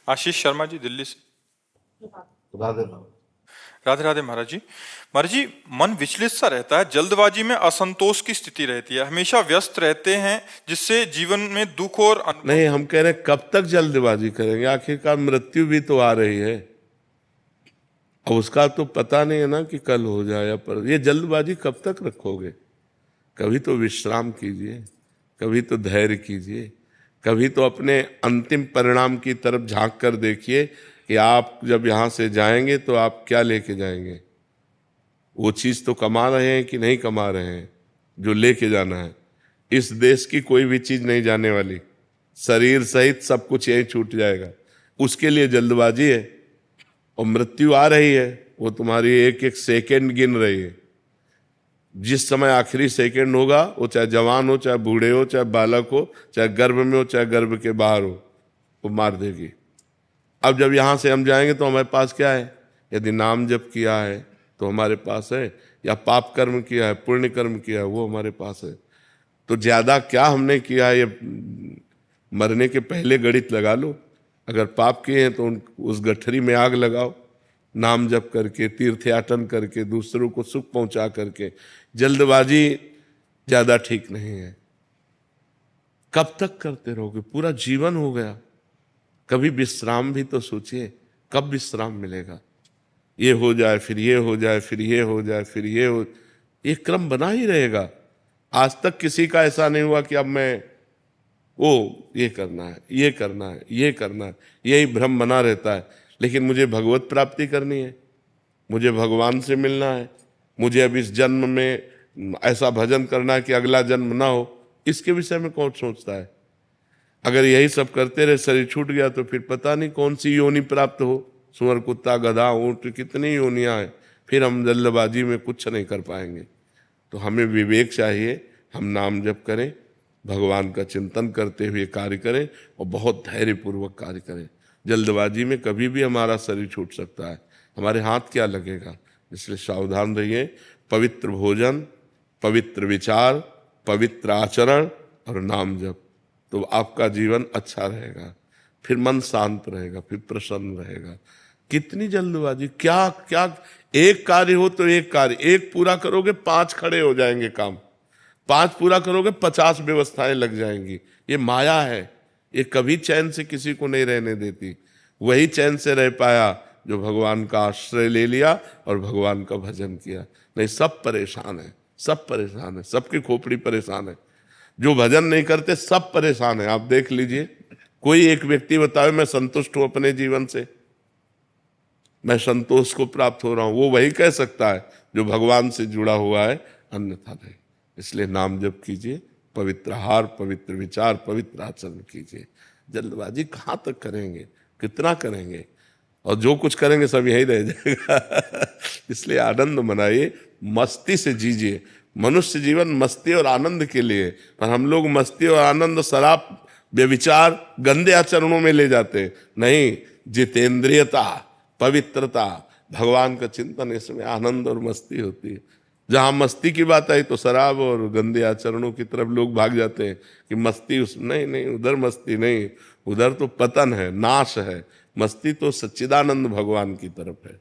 आशीष शर्मा जी, दिल्ली से। राधे राधे राधे महाराज जी। महाराज जी, मन विचलित सा रहता है, जल्दबाजी में असंतोष की स्थिति रहती है, हमेशा व्यस्त रहते हैं, जिससे जीवन में दुख और नहीं, हम कह रहे हैं कब तक जल्दबाजी करेंगे? आखिरकार मृत्यु भी तो आ रही है। अब उसका तो पता नहीं है ना कि कल हो जाए या पर। ये जल्दबाजी कब तक रखोगे? कभी तो विश्राम कीजिए, कभी तो धैर्य कीजिए, कभी तो अपने अंतिम परिणाम की तरफ झांक कर देखिए कि आप जब यहाँ से जाएंगे तो आप क्या लेके जाएंगे। वो चीज़ तो कमा रहे हैं कि नहीं कमा रहे हैं जो लेके जाना है। इस देश की कोई भी चीज़ नहीं जाने वाली, शरीर सहित सब कुछ यहीं छूट जाएगा। उसके लिए जल्दबाजी है और मृत्यु आ रही है, वो तुम्हारी एक एक सेकंड गिन रही है। जिस समय आखिरी सेकंड होगा, वो चाहे जवान हो, चाहे बूढ़े हो, चाहे बालक हो, चाहे गर्भ में हो, चाहे गर्भ के बाहर हो, वो मार देगी। अब जब यहाँ से हम जाएंगे तो हमारे पास क्या है? यदि नाम जप किया है तो हमारे पास है, या पाप कर्म किया है, पुण्य कर्म किया है, वो हमारे पास है। तो ज्यादा क्या हमने किया है, ये मरने के पहले गणित लगा लो। अगर पाप किए हैं तो उस गठरी में आग लगाओ, नाम जप करके, तीर्थयाटन करके, दूसरों को सुख पहुंचा करके। जल्दबाजी ज्यादा ठीक नहीं है। कब तक करते रहोगे? पूरा जीवन हो गया। कभी विश्राम भी तो सोचिए, कब विश्राम मिलेगा? ये हो जाए, फिर ये हो जाए, फिर ये हो जाए, फिर ये हो, ये क्रम बना ही रहेगा। आज तक किसी का ऐसा नहीं हुआ कि अब मैं ये करना है, ये करना है, ये करना है, यही भ्रम बना रहता है। लेकिन मुझे भगवत प्राप्ति करनी है, मुझे भगवान से मिलना है, मुझे अब इस जन्म में ऐसा भजन करना है कि अगला जन्म ना हो, इसके विषय में कौन सोचता है? अगर यही सब करते रहे, शरीर छूट गया तो फिर पता नहीं कौन सी योनि प्राप्त हो। सुअर, कुत्ता, गधा, ऊंट, कितनी योनियां हैं। फिर हम जल्दबाजी में कुछ नहीं कर पाएंगे। तो हमें विवेक चाहिए, हम नाम जप करें, भगवान का चिंतन करते हुए कार्य करें और बहुत धैर्यपूर्वक कार्य करें। जल्दबाजी में कभी भी हमारा शरीर छूट सकता है, हमारे हाथ क्या लगेगा। इसलिए सावधान रहिए। पवित्र भोजन, पवित्र विचार, पवित्र आचरण और नाम जप, तो आपका जीवन अच्छा रहेगा। फिर मन शांत रहेगा, फिर प्रसन्न रहेगा। कितनी जल्दबाजी, क्या क्या। एक कार्य हो तो एक कार्य, एक पूरा करोगे 5 खड़े हो जाएंगे काम, 5 पूरा करोगे 50 व्यवस्थाएं लग जाएंगी। ये माया है, ये कभी चैन से किसी को नहीं रहने देती। वही चैन से रह पाया जो भगवान का आश्रय ले लिया और भगवान का भजन किया। नहीं, सब परेशान है, सब परेशान है, सबकी खोपड़ी परेशान है। जो भजन नहीं करते सब परेशान है। आप देख लीजिए, कोई एक व्यक्ति बताओ मैं संतुष्ट हूं अपने जीवन से, मैं संतोष को प्राप्त हो रहा हूं, वो वही कह सकता है जो भगवान से जुड़ा हुआ है, अन्यथा नहीं। इसलिए नाम जप कीजिए, पवित्र आहार, पवित्र विचार, पवित्र आचरण कीजिए। जल्दबाजी कहाँ तक करेंगे, कितना करेंगे? और जो कुछ करेंगे सब यही रह जाएगा। इसलिए आनंद मनाइए, मस्ती से जीजिए। मनुष्य जीवन मस्ती और आनंद के लिए, पर हम लोग मस्ती और आनंद शराब, व्यभिचार, गंदे आचरणों में ले जाते हैं। नहीं, जितेंद्रियता, पवित्रता, भगवान का चिंतन, इसमें आनंद और मस्ती होती है। जहां मस्ती की बात आई तो शराब और गंदे आचरणों की तरफ लोग भाग जाते हैं कि मस्ती उस, नहीं नहीं, उधर मस्ती नहीं, उधर तो पतन है, नाश है। मस्ती तो सच्चिदानंद भगवान की तरफ है।